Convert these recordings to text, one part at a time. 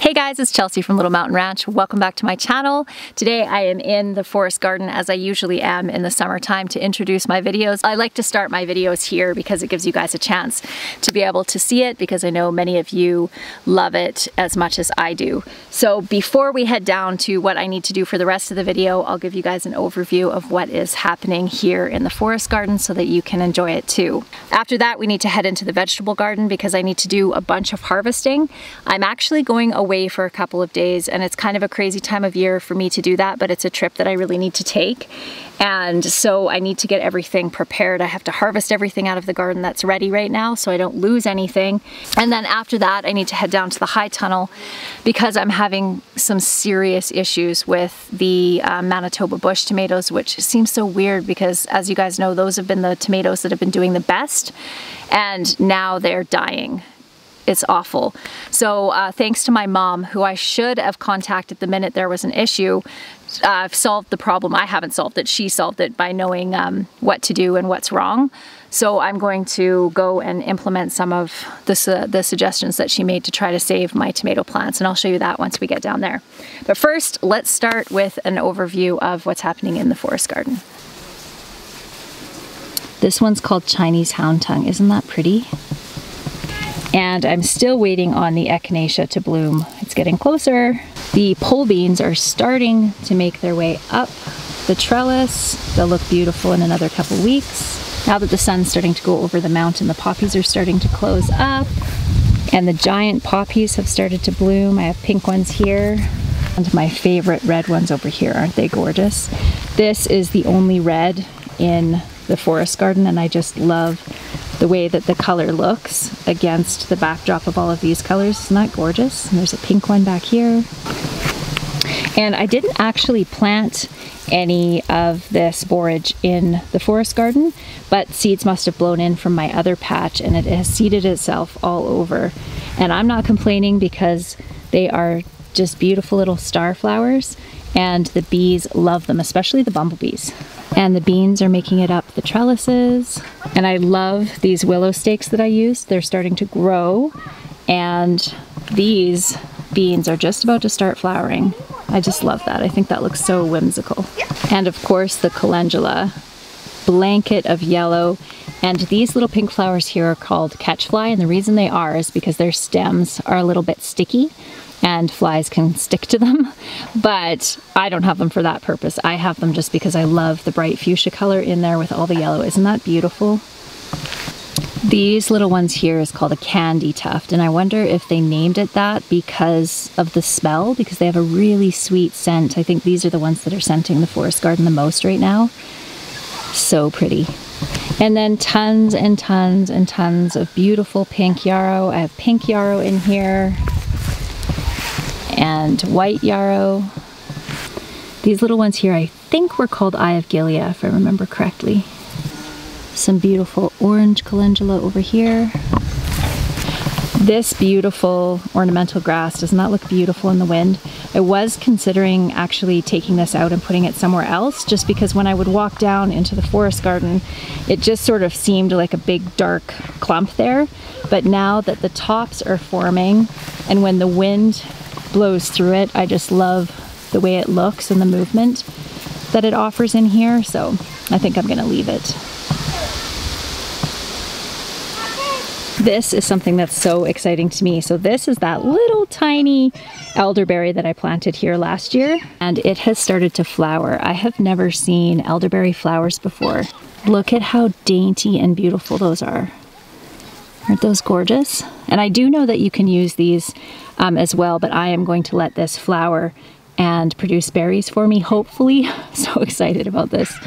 Hey guys, it's Chelsea from Little Mountain Ranch. Welcome back to my channel. Today I am in the forest garden as I usually am in the summertime to introduce my videos. I like to start my videos here because it gives you guys a chance to be able to see it because I know many of you love it as much as I do. So before we head down to what I need to do for the rest of the video, I'll give you guys an overview of what is happening here in the forest garden so that you can enjoy it too. After that, we need to head into the vegetable garden because I need to do a bunch of harvesting. I'm actually going away for a couple of days and it's kind of a crazy time of year for me to do that, but it's a trip that I really need to take. And so I need to get everything prepared. I have to harvest everything out of the garden that's ready right now so I don't lose anything. And then after that, I need to head down to the high tunnel because I'm having some serious issues with the Manitoba bush tomatoes, which seems so weird because, as you guys know, those have been the tomatoes that have been doing the best and now they're dying. It's awful. So thanks to my mom, who I should have contacted the minute there was an issue, I've solved the problem. I haven't solved it. She solved it by knowing what to do and what's wrong. So I'm going to go and implement some of the suggestions that she made to try to save my tomato plants, and I'll show you that once we get down there. But first, let's start with an overview of what's happening in the forest garden. This one's called Chinese hound tongue. Isn't that pretty? And I'm still waiting on the echinacea to bloom. It's getting closer. The pole beans are starting to make their way up the trellis. They'll look beautiful in another couple weeks. Now that the sun's starting to go over the mountain, the poppies are starting to close up and the giant poppies have started to bloom. I have pink ones here and my favorite red ones over here. Aren't they gorgeous? This is the only red in the forest garden and I just love the way that the color looks against the backdrop of all of these colors. Isn't that gorgeous? And there's a pink one back here. And I didn't actually plant any of this borage in the forest garden, but seeds must have blown in from my other patch and it has seeded itself all over. And I'm not complaining because they are just beautiful little star flowers and the bees love them, especially the bumblebees. And the beans are making it up the trellises. And I love these willow stakes that I used. They're starting to grow and these beans are just about to start flowering. I just love that. I think that looks so whimsical. And of course the calendula, blanket of yellow. And these little pink flowers here are called catchfly, and the reason they are is because their stems are a little bit sticky and flies can stick to them, but I don't have them for that purpose. I have them just because I love the bright fuchsia color in there with all the yellow. Isn't that beautiful? These little ones here is called a candy tuft, and I wonder if they named it that because of the smell, because they have a really sweet scent. I think these are the ones that are scenting the forest garden the most right now. So pretty. And then tons and tons and tons of beautiful pink yarrow. I have pink yarrow in here and white yarrow. These little ones here I think were called Eye of Gilead if I remember correctly. Some beautiful orange calendula over here. This beautiful ornamental grass, doesn't that look beautiful in the wind? I was considering actually taking this out and putting it somewhere else just because when I would walk down into the forest garden it just sort of seemed like a big dark clump there. But now that the tops are forming and when the wind blows through it, I just love the way it looks and the movement that it offers in here, so I think I'm gonna leave it. This is something that's so exciting to me. So this is that little tiny elderberry that I planted here last year and it has started to flower. I have never seen elderberry flowers before. Look at how dainty and beautiful those are. Aren't those gorgeous? And I do know that you can use these as well, but I am going to let this flower and produce berries for me, hopefully. So excited about this.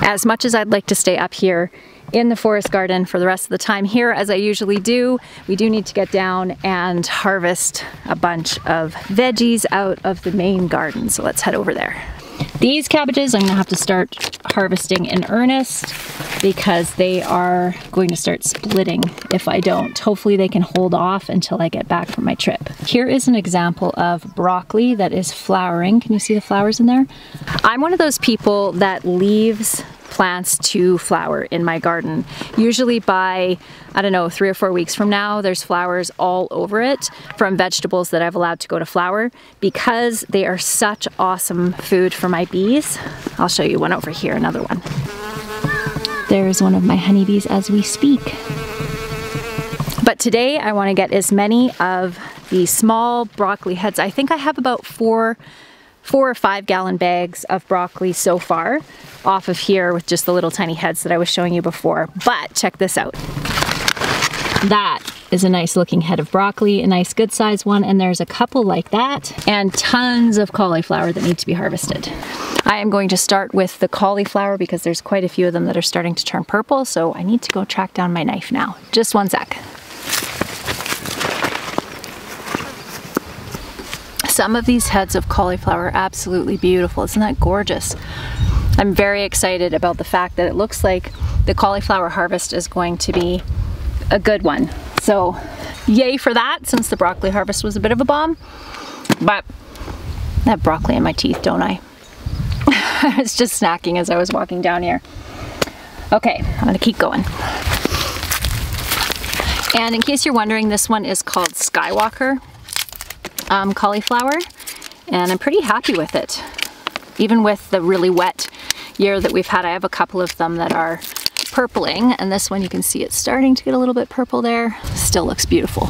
As much as I'd like to stay up here in the forest garden for the rest of the time here, as I usually do, we do need to get down and harvest a bunch of veggies out of the main garden. So let's head over there. These cabbages I'm gonna have to start harvesting in earnest because they are going to start splitting if I don't. Hopefully they can hold off until I get back from my trip. Here is an example of broccoli that is flowering. Can you see the flowers in there? I'm one of those people that leaves plants to flower in my garden. Usually by, I don't know, 3 or 4 weeks from now, there's flowers all over it from vegetables that I've allowed to go to flower because they are such awesome food for my bees. I'll show you one over here, another one. There's one of my honeybees as we speak. But today I want to get as many of the small broccoli heads. I think I have about 4 or 5 gallon bags of broccoli so far off of here with just the little tiny heads that I was showing you before. But check this out. That is a nice looking head of broccoli, a nice good sized one, and there's a couple like that, and tons of cauliflower that need to be harvested. I am going to start with the cauliflower because there's quite a few of them that are starting to turn purple, so I need to go track down my knife now. Just one sec. Some of these heads of cauliflower are absolutely beautiful. Isn't that gorgeous? I'm very excited about the fact that it looks like the cauliflower harvest is going to be a good one. So yay for that, since the broccoli harvest was a bit of a bomb. But I have broccoli in my teeth, don't I? I was just snacking as I was walking down here. Okay, I'm gonna keep going. And in case you're wondering, this one is called Skywalker cauliflower, and I'm pretty happy with it. Even with the really wet year that we've had, I have a couple of them that are purpling, and this one you can see it's starting to get a little bit purple there. Still looks beautiful.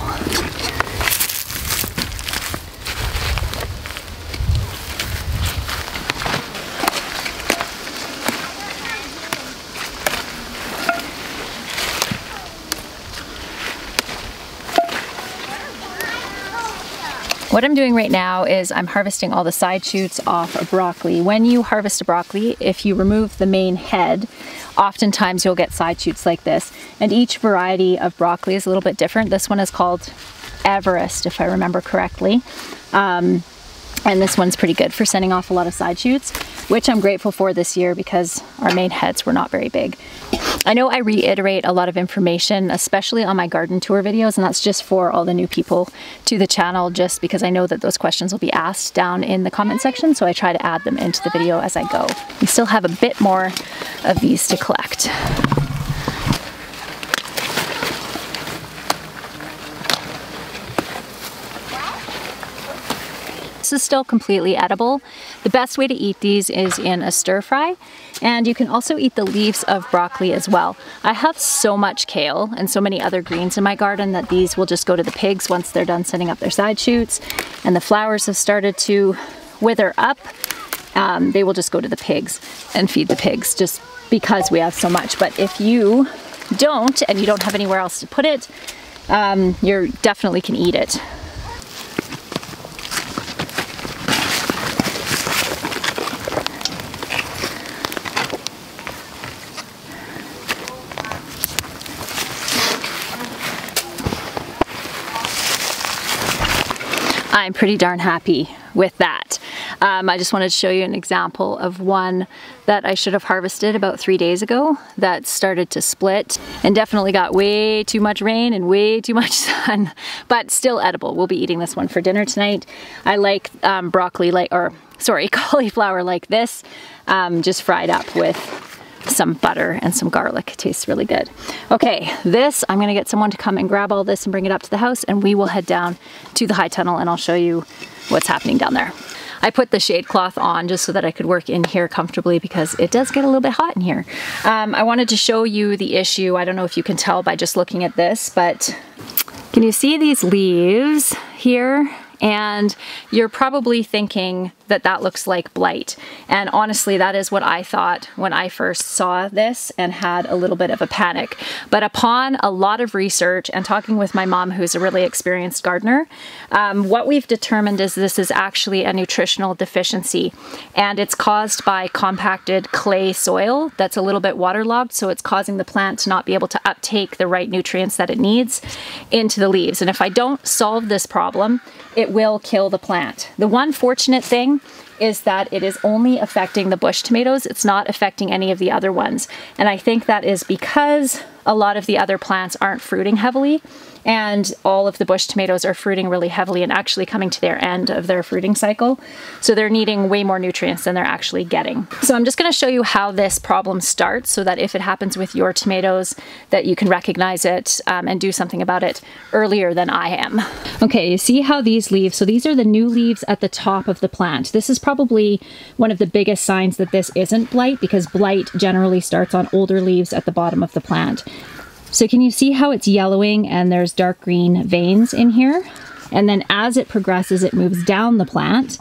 What I'm doing right now is I'm harvesting all the side shoots off of broccoli. When you harvest a broccoli, if you remove the main head, oftentimes you'll get side shoots like this. And each variety of broccoli is a little bit different. This one is called Everest, if I remember correctly. And this one's pretty good for sending off a lot of side shoots, which I'm grateful for this year because our main heads were not very big. I know I reiterate a lot of information, especially on my garden tour videos, and that's just for all the new people to the channel, just because I know that those questions will be asked down in the comment section, so I try to add them into the video as I go. We still have a bit more of these to collect. This is still completely edible. The best way to eat these is in a stir fry, and you can also eat the leaves of broccoli as well. I have so much kale and so many other greens in my garden that these will just go to the pigs once they're done sending up their side shoots, and the flowers have started to wither up. They will just go to the pigs and feed the pigs just because we have so much. But if you don't, and you don't have anywhere else to put it, you definitely can eat it. I'm pretty darn happy with that. I just wanted to show you an example of one that I should have harvested about 3 days ago that started to split and definitely got way too much rain and way too much sun, but still edible. We'll be eating this one for dinner tonight. I like cauliflower like this, just fried up with some butter and some garlic. It tastes really good. Okay, this, I'm gonna get someone to come and grab all this and bring it up to the house, and we will head down to the high tunnel and I'll show you what's happening down there. I put the shade cloth on just so that I could work in here comfortably because it does get a little bit hot in here. I wanted to show you the issue. I don't know if you can tell by just looking at this, but can you see these leaves here? And you're probably thinking that that looks like blight. And honestly, that is what I thought when I first saw this and had a little bit of a panic. But upon a lot of research and talking with my mom, who's a really experienced gardener, what we've determined is this is actually a nutritional deficiency. And it's caused by compacted clay soil that's a little bit waterlogged, so it's causing the plant to not be able to uptake the right nutrients that it needs into the leaves. And if I don't solve this problem, it will kill the plant. The one fortunate thing is that it is only affecting the bush tomatoes. It's not affecting any of the other ones. And I think that is because a lot of the other plants aren't fruiting heavily, and all of the bush tomatoes are fruiting really heavily and actually coming to their end of their fruiting cycle. So they're needing way more nutrients than they're actually getting. So I'm just going to show you how this problem starts so that if it happens with your tomatoes, that you can recognize it and do something about it earlier than I am. Okay, you see how these leaves, so these are the new leaves at the top of the plant. This is probably one of the biggest signs that this isn't blight, because blight generally starts on older leaves at the bottom of the plant. So can you see how it's yellowing and there's dark green veins in here? And then as it progresses, it moves down the plant,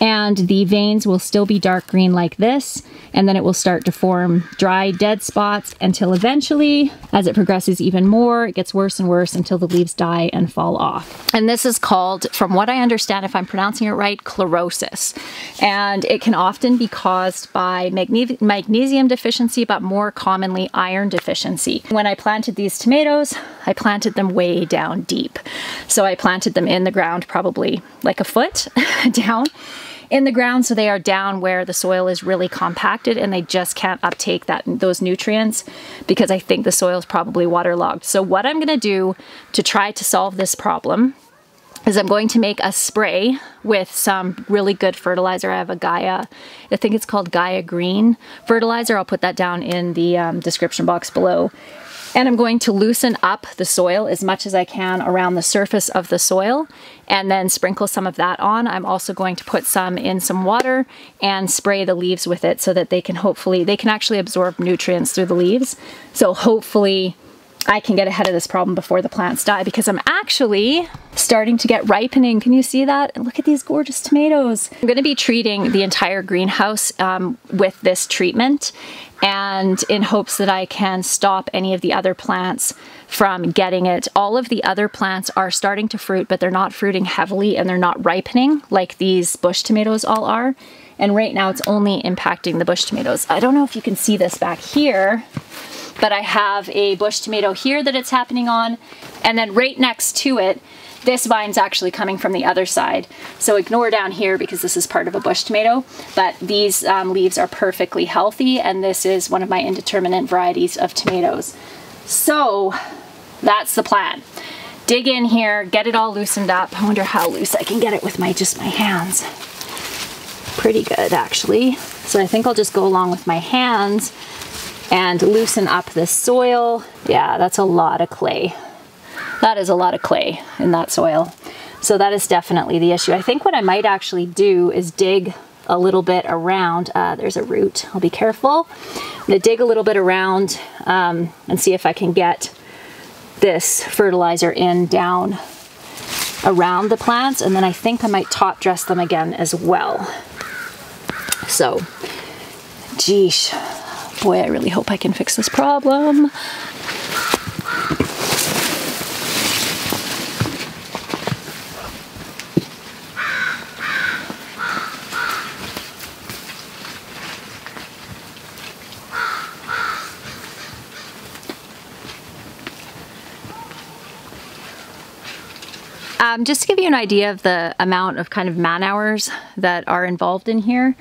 and the veins will still be dark green like this, and then it will start to form dry, dead spots until eventually, as it progresses even more, it gets worse and worse until the leaves die and fall off. And this is called, from what I understand, if I'm pronouncing it right, chlorosis. And it can often be caused by magnesium deficiency, but more commonly iron deficiency. When I planted these tomatoes, I planted them way down deep. So I planted them in the ground, probably like a foot down in the ground, so they are down where the soil is really compacted and they just can't uptake those nutrients, because I think the soil is probably waterlogged. So what I'm going to do to try to solve this problem is I'm going to make a spray with some really good fertilizer. I have a Gaia, I think it's called Gaia Green fertilizer. I'll put that down in the description box below. And I'm going to loosen up the soil as much as I can around the surface of the soil, and then sprinkle some of that on. I'm also going to put some in some water and spray the leaves with it so that they can actually absorb nutrients through the leaves. So hopefully I can get ahead of this problem before the plants die, because I'm actually starting to get ripening. Can you see that? And look at these gorgeous tomatoes. I'm going to be treating the entire greenhouse with this treatment, and in hopes that I can stop any of the other plants from getting it. All of the other plants are starting to fruit, but they're not fruiting heavily and they're not ripening like these bush tomatoes all are. And right now it's only impacting the bush tomatoes. I don't know if you can see this back here, but I have a bush tomato here that it's happening on, and then right next to it, this vine's actually coming from the other side. So ignore down here because this is part of a bush tomato, but these leaves are perfectly healthy, and this is one of my indeterminate varieties of tomatoes. So that's the plan. Dig in here, get it all loosened up. I wonder how loose I can get it with just my hands. Pretty good, actually. So I think I'll just go along with my hands and loosen up the soil. Yeah, that's a lot of clay. That is a lot of clay in that soil. So that is definitely the issue. I think what I might actually do is dig a little bit around. There's a root, I'll be careful. I'm gonna dig a little bit around and see if I can get this fertilizer down around the plants, and then I think I might top dress them again as well. So, geesh, boy, I really hope I can fix this problem. Just to give you an idea of the amount of kind of man hours that are involved in here,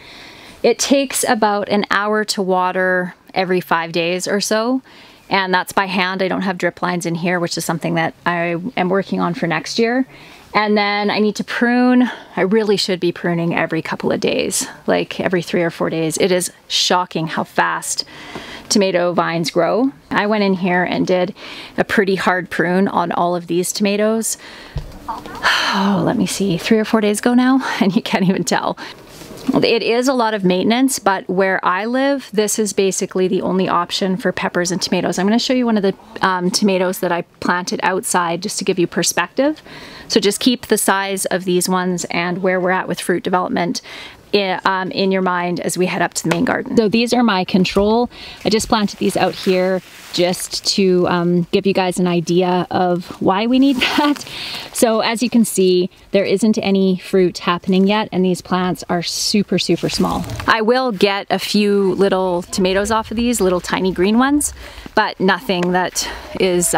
it takes about an hour to water every 5 days or so, and that's by hand. I don't have drip lines in here, which is something that I am working on for next year. And then I need to prune. I really should be pruning every couple of days, like every 3 or 4 days. It is shocking how fast tomato vines grow. I went in here and did a pretty hard prune on all of these tomatoes. Oh, let me see, 3 or 4 days ago now, and you can't even tell. It is a lot of maintenance, but where I live, this is basically the only option for peppers and tomatoes. I'm going to show you one of the tomatoes that I planted outside just to give you perspective. So just keep the size of these ones and where we're at with fruit development in your mind as we head up to the main garden. So these are my control. I just planted these out here just to give you guys an idea of why we need that. So as you can see, there isn't any fruit happening yet, and these plants are super, super small. I will get a few little tomatoes off of these, little tiny green ones, but nothing that is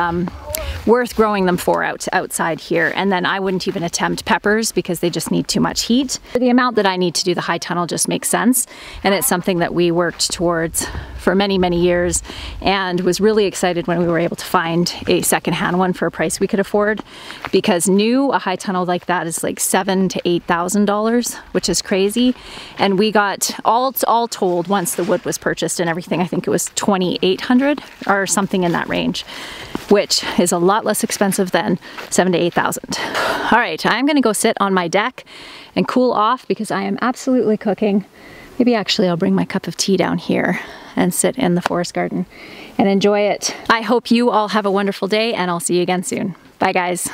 worth growing them for outside here. And then I wouldn't even attempt peppers because they just need too much heat. For the amount that I need to do the high tunnel just makes sense. And it's something that we worked towards for many, many years, and was really excited when we were able to find a secondhand one for a price we could afford, because new, a high tunnel like that is like $7,000 to $8,000, which is crazy. And we got all told, once the wood was purchased and everything, I think it was $2,800 or something in that range, which is a lot less expensive than $7,000 to $8,000. All right, I'm gonna go sit on my deck and cool off because I am absolutely cooking. Maybe actually I'll bring my cup of tea down here and sit in the forest garden and enjoy it. I hope you all have a wonderful day, and I'll see you again soon. Bye guys.